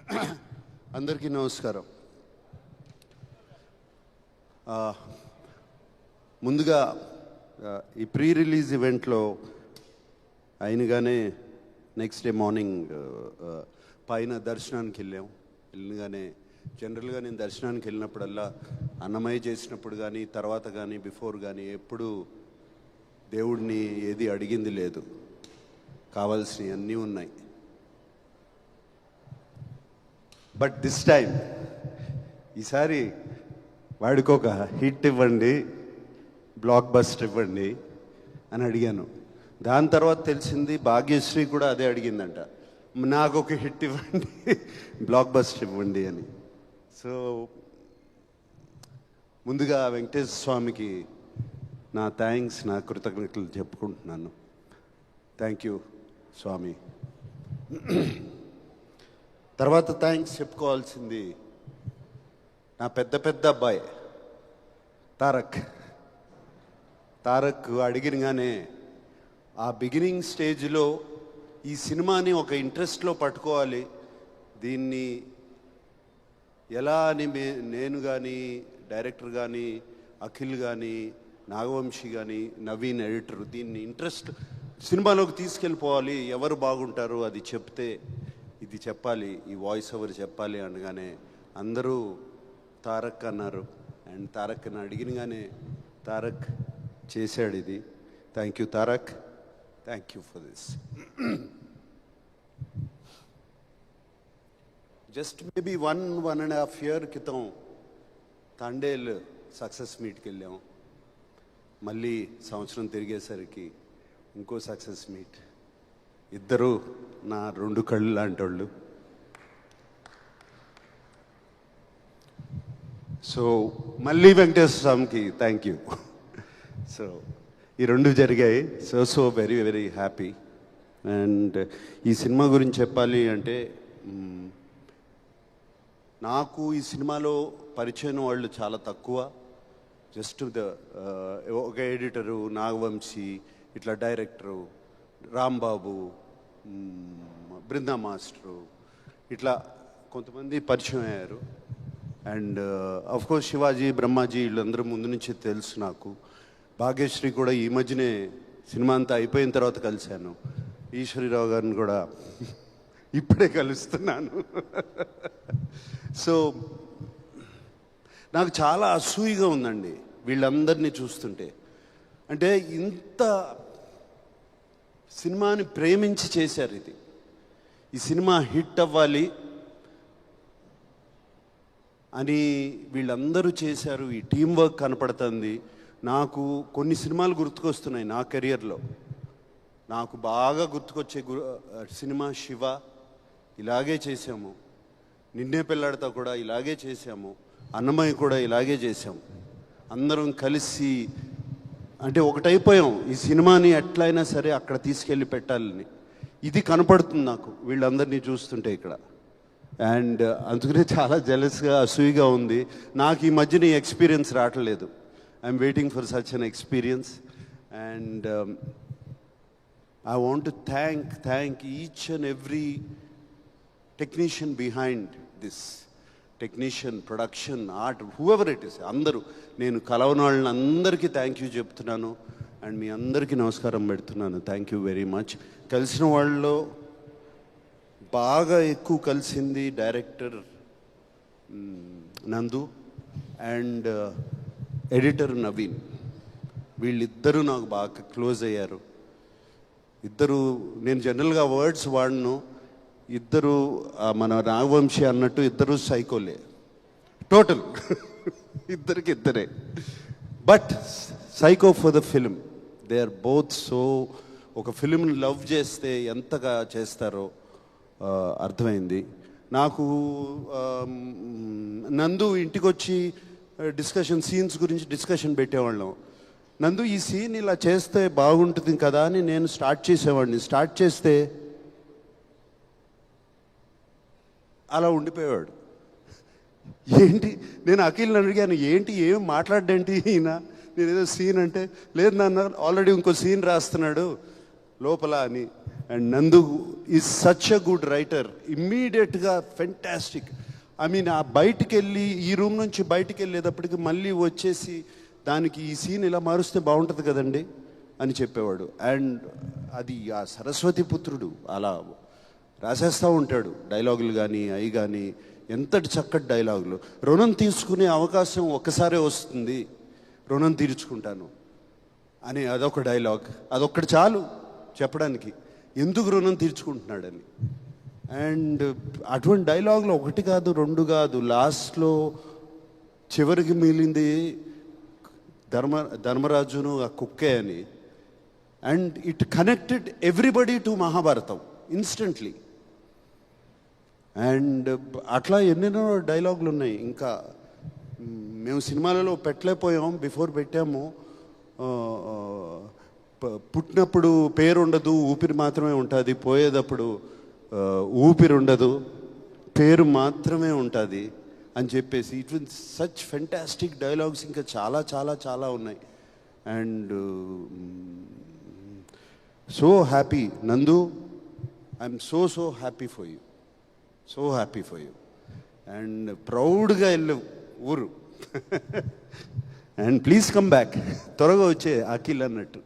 అందరికీ నమస్కారం. ముందుగా ఈ ప్రీ రిలీజ్ ఈవెంట్లో అయినగానే నెక్స్ట్ డే మార్నింగ్ పైన దర్శనానికి వెళ్ళగానే జనరల్గా నేను దర్శనానికి వెళ్ళినప్పుడల్లా అన్నమయ్య చేసినప్పుడు కానీ తర్వాత కానీ బిఫోర్ కానీ ఎప్పుడు దేవుడిని ఏది అడిగింది లేదు, కావాల్సినవి అన్నీ ఉన్నాయి. బట్ దిస్ టైం ఈసారి వాడికి ఒక హిట్ ఇవ్వండి, బ్లాక్ బస్టర్ ఇవ్వండి అని అడిగాను. దాని తర్వాత తెలిసింది భాగ్యశ్రీ కూడా అదే అడిగిందంట, నాకు ఒక హిట్ ఇవ్వండి, బ్లాక్ బస్టర్ ఇవ్వండి అని. సో ముందుగా వెంకటేశ్వర స్వామికి నా థ్యాంక్స్, నా కృతజ్ఞతలు చెప్పుకుంటున్నాను. థ్యాంక్ యూ స్వామి. తర్వాత థ్యాంక్స్ చెప్పుకోవాల్సింది నా పెద్ద అబ్బాయి తారక్ అడిగినగానే ఆ బిగినింగ్ స్టేజ్లో ఈ సినిమాని ఒక ఇంట్రెస్ట్లో పట్టుకోవాలి, దీన్ని ఎలా అని నేను కానీ డైరెక్టర్ కానీ అఖిల్ కానీ నాగవంశీ కానీ నవీన్ ఎడిటర్ దీన్ని ఇంట్రెస్ట్ సినిమాలోకి తీసుకెళ్ళిపోవాలి, ఎవరు బాగుంటారు అది చెప్తే ఇది చెప్పాలి, ఈ వాయిస్ ఓవర్ చెప్పాలి అనగానే అందరూ తారక్ అన్నారు. అండ్ తారక్ని అడిగినగానే తారక్ చేశాడు ఇది. Thank you Tarak, thank you for this. Just maybe 1.5 year క్రితం తండేల్ సక్సెస్ మీట్కి వెళ్ళాం. మళ్ళీ సంవత్సరం తిరిగేసరికి ఇంకో సక్సెస్ మీట్. ఇద్దరు నా 2 కళ్ళు లాంటి వాళ్ళు. సో మళ్ళీ వెంకటేశ్వర స్వామికి థ్యాంక్ యూ. సో ఈ 2 జరిగాయి. So very very happy. And ఈ సినిమా గురించి చెప్పాలి అంటే నాకు ఈ సినిమాలో పరిచయం వాళ్ళు చాలా తక్కువ. జస్ట్ ఒక ఎడిటరు నాగవంశీ, ఇట్లా డైరెక్టరు రాంబాబు, బృందా మాస్టరు, ఇట్లా కొంతమంది పరిచయం అయ్యారు. అండ్ అఫ్కోర్స్ శివాజీ, బ్రహ్మాజీ వీళ్ళందరూ ముందు నుంచి తెలుసు నాకు. భాగ్యశ్రీ కూడా ఈ మధ్యనే సినిమా అంతా అయిపోయిన తర్వాత కలిశాను. ఈశ్వరీరావు గారిని కూడా ఇప్పుడే కలుస్తున్నాను. సో నాకు చాలా అసూయగా ఉందండి వీళ్ళందరినీ చూస్తుంటే. అంటే ఇంత సినిమాని ప్రేమించి చేశారు ఇది. ఈ సినిమా హిట్ అవ్వాలి అని వీళ్ళందరూ చేశారు. ఈ టీం వర్క్ కనపడుతుంది. నాకు కొన్ని సినిమాలు గుర్తుకొస్తున్నాయి నా కెరియర్లో. నాకు బాగా గుర్తుకొచ్చే సినిమా శివ, ఇలాగే చేసాము. నిన్నే పెళ్ళాడతా కూడా ఇలాగే చేసాము. అన్నమయ్య కూడా ఇలాగే చేసాము. అందరం కలిసి అంటే ఒకటైపోయాం. ఈ సినిమాని ఎట్లయినా సరే అక్కడ తీసుకెళ్ళి పెట్టాలని. ఇది కనపడుతుంది నాకు వీళ్ళందరినీ చూస్తుంటే ఇక్కడ. అండ్ అందుకనే చాలా జెలస్గా అసూయిగా ఉంది. నాకు ఈ మధ్యన ఈ ఎక్స్పీరియన్స్ రావట్లేదు. I'm waiting for such an experience. And I want to thank each and every technician behind this. Technician, production, art, whoever it is, అందరూ. నేను కలవని వాళ్ళని అందరికీ థ్యాంక్ యూ చెప్తున్నాను. అండ్ మీ అందరికీ నమస్కారం పెడుతున్నాను. Thank you very much. కలిసిన వాళ్ళలో బాగా ఎక్కువ కలిసింది డైరెక్టర్ నందు అండ్ ఎడిటర్ నవీన్. వీళ్ళిద్దరూ నాకు బాగా క్లోజ్ అయ్యారు. ఇద్దరు, నేను జనరల్గా వర్డ్స్ వాడను. ఇద్దరు మన నాగవంశీ అన్నట్టు ఇద్దరు సైకోలే టోటల్. ఇద్దరే. But psycho for the film. They are both so. ఒక ఫిలింని లవ్ చేస్తే ఎంతగా చేస్తారో అర్థమైంది నాకు. నందు ఇంటికి వచ్చి సీన్స్ గురించి డిస్కషన్ పెట్టేవాళ్ళం. నందు ఈ సీన్ ఇలా చేస్తే బాగుంటుంది కదా అని నేను స్టార్ట్ చేసేవాడిని. స్టార్ట్ చేస్తే అలా ఉండిపోయేవాడు. ఏంటి, నేను అఖిల్ని అడిగాను, ఏంటి ఏం మాట్లాడేంటి ఈయన, నేను ఏదో సీన్ అంటే, లేదు నాన్న ఆల్రెడీ ఇంకో సీన్ రాస్తున్నాడు లోపల అని. అండ్ నందు is such a good writer. ఇమ్మీడియట్గా ఫెంటాస్టిక్. ఐ మీన్ ఆ బయటికి వెళ్ళి ఈ రూమ్ నుంచి బయటికి వెళ్ళేటప్పటికి మళ్ళీ వచ్చేసి దానికి ఈ సీన్ ఇలా మారుస్తే బాగుంటుంది కదండి అని చెప్పేవాడు. అండ్ అది ఆ సరస్వతి పుత్రుడు అలా రాసేస్తూ ఉంటాడు డైలాగులు కానీ అవి కానీ, ఎంతటి చక్కటి డైలాగులు. రుణం తీసుకునే అవకాశం ఒక్కసారే వస్తుంది, రుణం తీర్చుకుంటాను అని అదొక డైలాగ్. అదొక్కటి చాలు చెప్పడానికి ఎందుకు రుణం తీర్చుకుంటున్నాడని. అండ్ అటువంటి డైలాగులు ఒకటి కాదు రెండు కాదు, లాస్ట్లో చివరికి మిగిలింది ధర్మరాజును ఆ కుక్కే అని. And it connected everybody to Mahabharatam instantly. And అట్లా ఎన్నెన్నో డైలాగులు ఉన్నాయి. ఇంకా మేము సినిమాలలో పెట్టలేకపోయాం, బిఫోర్ పెట్టాము. పుట్టినప్పుడు పేరు ఉండదు, ఊపిరి మాత్రమే ఉంటుంది, పోయేటప్పుడు ఊపిరి ఉండదు, పేరు మాత్రమే ఉంటుంది అని చెప్పేసి it will such fantastic dialogues ఇంకా చాలా చాలా చాలా ఉన్నాయి. అండ్ సో హ్యాపీ నందు, I'm so so happy for you, so happy for you. And ప్రౌడ్గా వెళ్ళవు ఊరు. అండ్ ప్లీజ్ కమ్ బ్యాక్, త్వరగా వచ్చే అఖిల్ అన్నట్టు.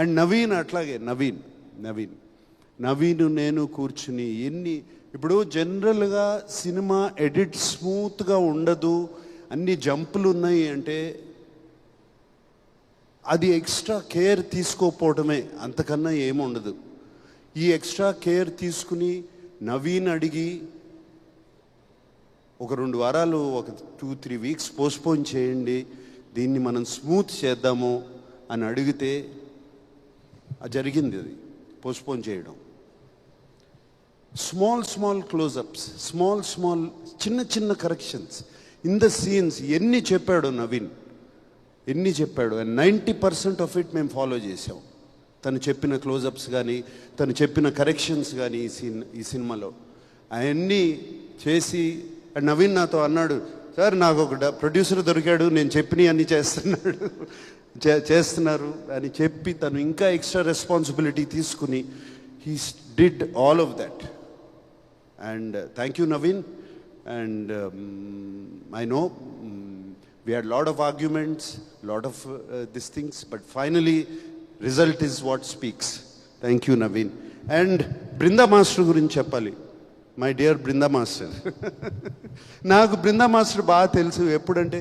అండ్ నవీన్ అట్లాగే, నవీన్ నేను కూర్చుని ఇప్పుడు జనరల్గా సినిమా ఎడిట్ స్మూత్గా ఉండదు, అన్ని జంపులు ఉన్నాయి అంటే అది ఎక్స్ట్రా కేర్ తీసుకోకపోవడమే, అంతకన్నా ఏముండదు. ఈ ఎక్స్ట్రా కేర్ తీసుకుని నవీన్ అడిగి ఒక 2 వారాలు, ఒక 2-3 వీక్స్ పోస్ట్పోన్ చేయండి, దీన్ని మనం స్మూత్ చేద్దాము అని అడిగితే జరిగింది. అది పోస్ట్పోన్ చేయడం. స్మాల్ క్లోజప్స్, స్మాల్ చిన్న చిన్న కరెక్షన్స్ ఇన్ ద సీన్స్ ఎన్ని చెప్పాడు నవీన్, ఎన్ని చెప్పాడు. అండ్ 90% ఆఫ్ ఇట్ మేము ఫాలో చేసాం. తను చెప్పిన క్లోజప్స్ కానీ, తను చెప్పిన కరెక్షన్స్ కానీ ఈ సినిమాలో అవన్నీ చేసి. అండ్ నవీన్ నాతో అన్నాడు, సార్ నాకు ఒక ప్రొడ్యూసర్ దొరికాడు, నేను చెప్పినవి అన్నీ చేస్తున్నారు అని చెప్పి తను ఇంకా ఎక్స్ట్రా రెస్పాన్సిబిలిటీ తీసుకుని he did all of that. And thank you Naveen. And I know we had lot of arguments, lot of these things, but finally result is what speaks. Thank you Naveen. And Brinda Master గురించి చెప్పాలి. My dear Brinda master. నాకు Brinda master బాగా తెలుసు. ఎప్పుడంటే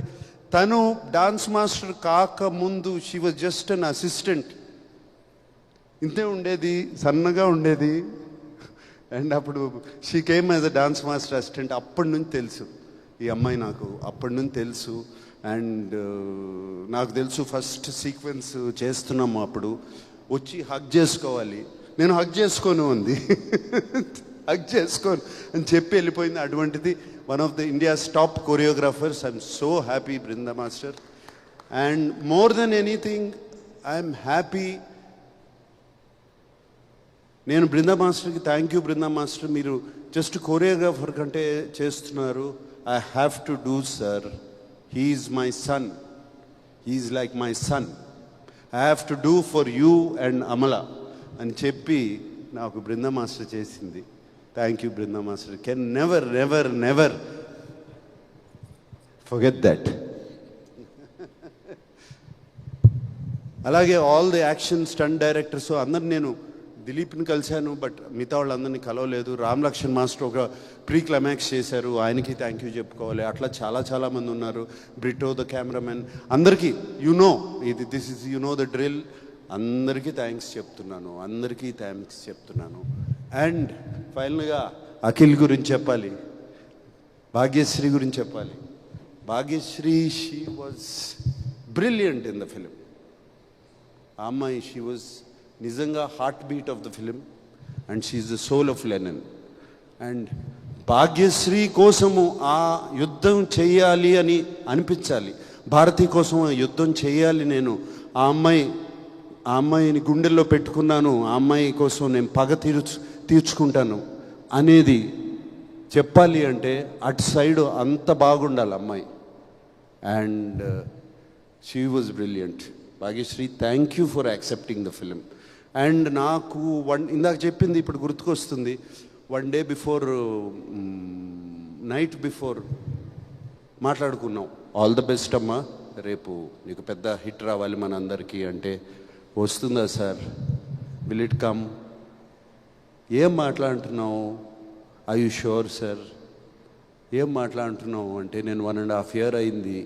తను dance master కాకముందు she was just an assistant. ఇంతే ఉండేది, సన్నగా ఉండేది. అండ్ అప్పుడు she came as a dance master assistant. అప్పటి నుంచి తెలుసు ఈ అమ్మాయి, నాకు అప్పటి నుంచి తెలుసు. అండ్ నాకు తెలుసు ఫస్ట్ సీక్వెన్స్ చేస్తున్నాము అప్పుడు వచ్చి హగ్ చేసుకోవాలి, నేను హగ్ చేసుకోను ఉంది, హగ్ చేసుకోను అని చెప్పి వెళ్ళిపోయింది. అటువంటిది one of the India's top choreographers. I'm so happy Brinda master. And more than anything I'm happy. నేను బృందా మాస్టర్కి థ్యాంక్ యూ బృందా మాస్టర్, మీరు జస్ట్ కొరియోగ్రాఫర్ కంటే చేస్తున్నారు. I have to do, sir. He is my son. He is like my son. I have to do for you and Amala. అని చెప్పి నాకు Brinda master చేసింది. Thank you Brinda master. Can never forget that. అలాగే all the action stunt directors అందరు, నేను దిలీప్ని కలిశాను but మిగతా వాళ్ళందరినీ కలవలేదు. రామ్ లక్ష్మణ్ మాస్టర్ ఒక ప్రీ క్లైమాక్స్ చేశారు, ఆయనకి థ్యాంక్ యూ చెప్పుకోవాలి. అట్లా చాలా మంది ఉన్నారు. బ్రిటో ద కెమెరామెన్, అందరికీ దిస్ ఇస్ ద డ్రిల్. అందరికీ థ్యాంక్స్ చెప్తున్నాను. అండ్ ఫైనల్గా అఖిల్ గురించి చెప్పాలి, భాగ్యశ్రీ గురించి చెప్పాలి. Bhagyashree, she was brilliant in the film. ఆ అమ్మాయి, షీ వాజ్ నిజంగా heartbeat of the film. And she is the soul of Lenin. And Bhagyashri కోసము ఆ యుద్ధం చేయాలి అని అనిపించాలి, భారతి కోసం ఆ యుద్ధం చేయాలి. నేను ఆ అమ్మాయిని గుండెల్లో పెట్టుకున్నాను, ఆ అమ్మాయి కోసం నేను పగ తీర్చుకుంటాను అనేది చెప్పాలి అంటే అటు సైడ్ అంత బాగుండాలి అమ్మాయి. And she was brilliant. Bhagyashri, thank you for accepting the film. And నాకు ఇందాక చెప్పింది ఇప్పుడు గుర్తుకొస్తుంది. 1 day బిఫోర్, నైట్ బిఫోర్ మాట్లాడుకున్నాం, ఆల్ ద బెస్ట్ అమ్మా, రేపు నీకు పెద్ద హిట్ రావాలి మన అందరికీ అంటే, వస్తుందా సార్, విల్ ఇట్ కమ్, ఏం మాట్లాడుతున్నావు, ఐ యు షూర్ సార్, ఏం మాట్లాడుతున్నావు అంటే, నేను 1.5 year అయింది,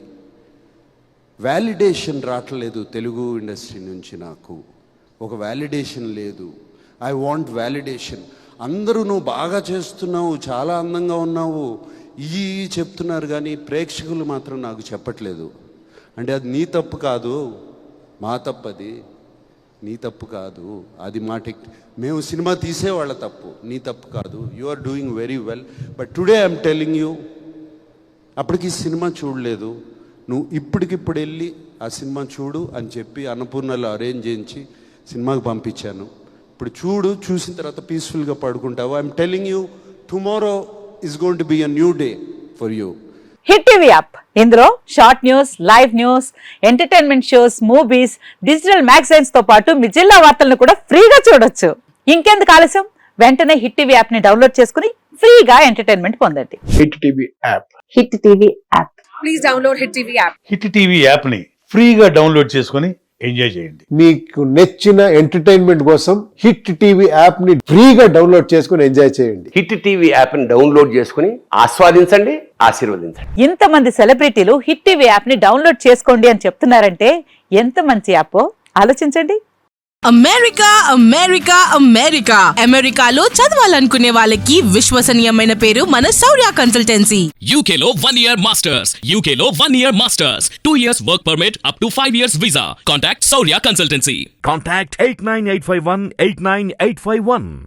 వ్యాలిడేషన్ రావట్లేదు తెలుగు ఇండస్ట్రీ నుంచి, నాకు ఒక వ్యాలిడేషన్ లేదు, ఐ వాంట్ వ్యాలిడేషన్. అందరూ నువ్వు బాగా చేస్తున్నావు, చాలా అందంగా ఉన్నావు ఈ చెప్తున్నారు, కానీ ప్రేక్షకులు మాత్రం నాకు చెప్పట్లేదు. అంటే అది నీ తప్పు కాదు, మా తప్పు, అది నీ తప్పు కాదు, అది మా మేము సినిమా తీసేవాళ్ళ తప్పు, నీ తప్పు కాదు. You are doing very well, but today I'm telling you, అప్పటికి సినిమా చూడలేదు, నువ్వు ఇప్పటికిప్పుడు వెళ్ళి ఆ సినిమా చూడు అని చెప్పి అన్నపూర్ణలో అరేంజ్ చేయించి సినిమాకి పంపించాను. ఇప్పుడు చూడు, చూసిన తర్వాత పీస్ఫుల్గా పడుకుంటావు. I'm telling you, tomorrow is going to be a new day for you. Hit TV app, ఇందులో short news, live news, entertainment shows, movies, digital magazines తో పాటు మీ జిల్లా వార్తలను కూడా ఫ్రీగా చూడొచ్చు. ఇంకెందుకు ఆలస్యం, వెంటనే హిట్ టీవీ యాప్ ని డౌన్లోడ్ చేసుకుని ఫ్రీగా ఎంటర్టైన్మెంట్ పొందండి. Hit TV app. Hit TV app. Please download hit TV app. Hit TV app ని ఫ్రీగా డౌన్లోడ్ చేసుకొని ఎంజాయ్ చేయండి. మీకు నచ్చిన ఎంటర్టైన్మెంట్ కోసం హిట్ టీవీ యాప్ ని ఫ్రీగా డౌన్లోడ్ చేసుకుని ఎంజాయ్ చేయండి. హిట్ టీవీ యాప్ ని డౌన్లోడ్ చేసుకుని ఆస్వాదించండి, ఆశీర్వదించండి. ఇంతమంది సెలబ్రిటీలు హిట్ టీవీ యాప్ ని డౌన్లోడ్ చేసుకోండి అని చెప్తున్నారంటే ఎంత మంచి యాప్ ఆలోచించండి. అమెరికా అమెరికా అమెరికా అమెరికాలో చదవాలనుకునే వాళ్ళకి విశ్వసనీయమైన పేరు మన శౌర్య కన్సల్టెన్సీ. UK లో 1 year masters. UK లో 1 year masters. 2 years work permit up to 5 years visa. Contact Saurya Consultancy. Contact 89851 89851.